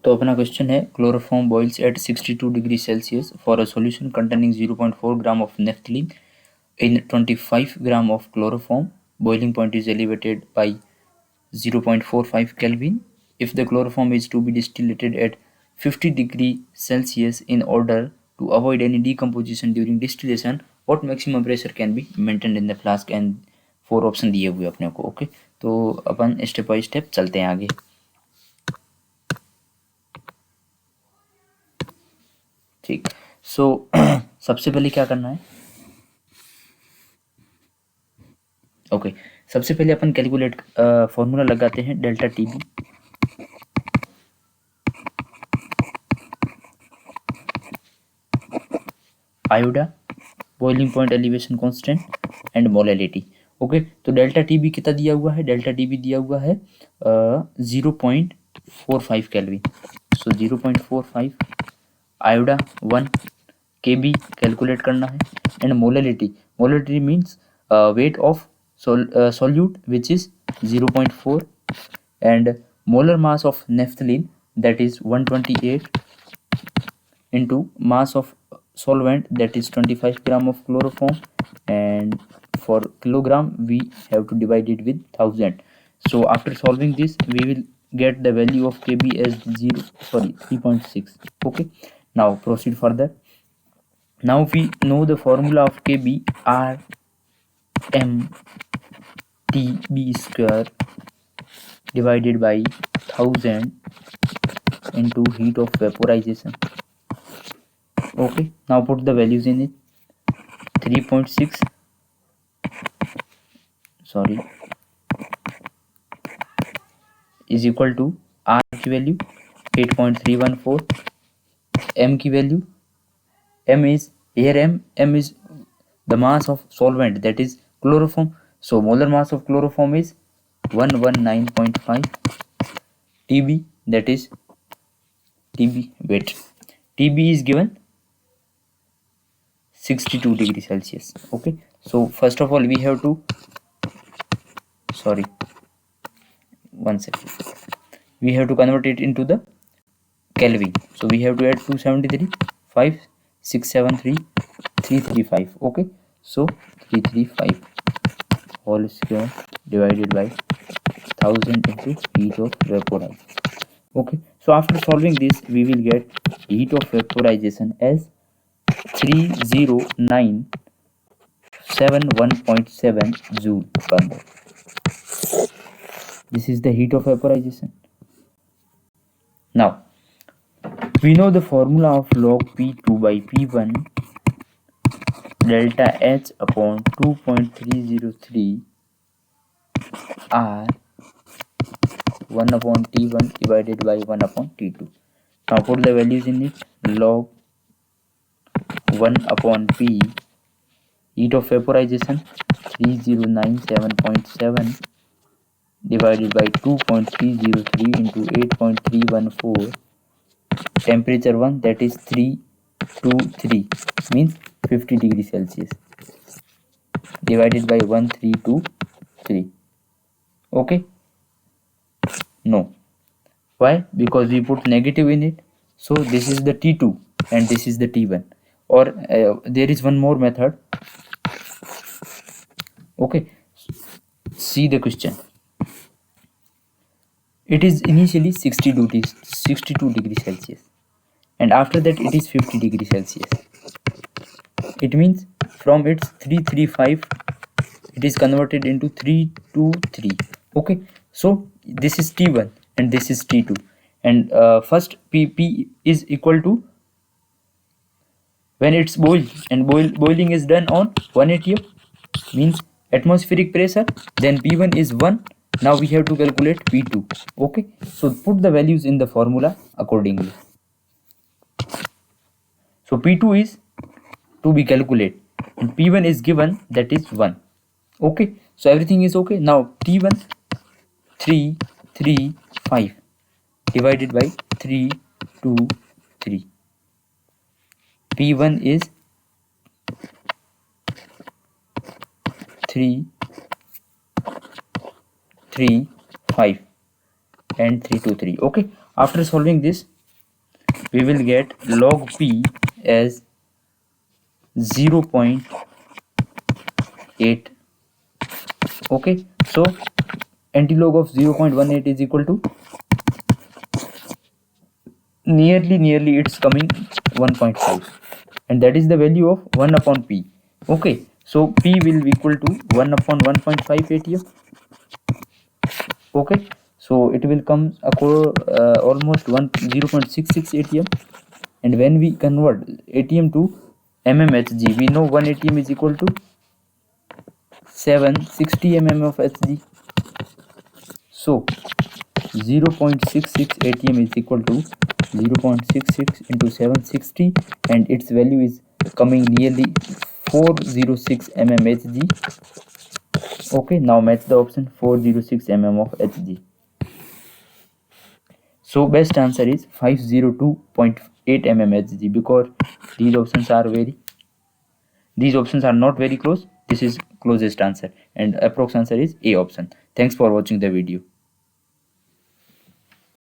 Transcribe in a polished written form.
तो अपना क्वेश्चन है chloroform boils at 62 degree Celsius for a solution containing 0.4 gram of naphthalene in 25 gram of chloroform. Boiling point is elevated by 0.45 Kelvin. If the chloroform is to be distillated at 50 degree Celsius in order to avoid any decomposition during distillation, what maximum pressure can be maintained in the flask? And 4 option दिए हुए अपने को. Okay, तो अपन step by step चलते हैं आगे. ठीक, सो सबसे पहले क्या करना है. ओके, सबसे पहले अपन कैलकुलेट फॉर्मूला लगाते हैं डेल्टा टी बी. आयोडा, boiling point, elevation constant and molality. Okay, तो डेल्टा टी बी कितना दिया हुआ है. डेल्टा टी बी दिया हुआ है 0.45 केल्विन. सो 0.45. आयोडा 1 के बी कैलकुलेट करना है. And molality, molality means weight of solute which is 0.4 and molar mass of naphthalene that is 128 into mass of solvent that is 25 gram of chloroform, and for kilogram we have to divide it with 1000. So after solving this we will get the value of kb as 3.6. okay, now proceed further. Now we know the formula of kb, r m TB square divided by 1000 into heat of vaporization. Okay, now put the values in it. 3.6 is equal to R की value 8.314, M की value, M is here, M is the mass of solvent that is chloroform. So molar mass of chloroform is 119.5. TB, that is TB weight. TB is given 62 degree Celsius. Okay, so first of all we have to we have to convert it into the Kelvin. So we have to add 273, 5, 673, 335. okay, so 335 whole square divided by 1000 into heat of vaporization. Okay, so after solving this we will get heat of vaporization as 30,971.7 joule per mole. This is the heat of vaporization. Now we know the formula of log P2 by P1 delta H upon 2.303 R 1 upon T1 divided by 1 upon T2. Now put the values in it. Log 1 upon P, heat of vaporization 3097.7 divided by 2.303 into 8.314, temperature 1 that is 323 means 50 degree Celsius divided by 1323. okay, no, why? Because we put negative in it. So this is the T2 and this is the T1. Or there is one more method. Okay, see the question. It is initially 62 degree Celsius and after that it is 50 degree Celsius. It means from its 335 it is converted into 323. okay, so this is T1 and this is T2, and first P is equal to when it's boiled, and boiling is done on 1 atm means atmospheric pressure, then P1 is 1. Now we have to calculate P2. okay, so put the values in the formula accordingly. So P2 is to be calculated and P1 is given, that is 1. okay, so everything is okay. Now T1 335 divided by 323. P1 is 335 and 323. okay, after solving this we will get log P as 0.8. Okay, so antilog of 0.18 is equal to nearly it's coming 1.5, and that is the value of 1 upon P. Okay, so P will be equal to 1 upon 1.5 ATM. Okay, so it will come almost 0.66 ATM. And when we convert ATM to mmHg, we know 1 ATM is equal to 760 mm of Hg. So 0.66 ATM is equal to 0.66 into 760, and its value is coming nearly 406 mm Hg. Okay, now match the option 406 mm of Hg. So best answer is 502.8 mm Hg, because these options are not very close. This is closest answer, and approx answer is A option. Thanks for watching the video.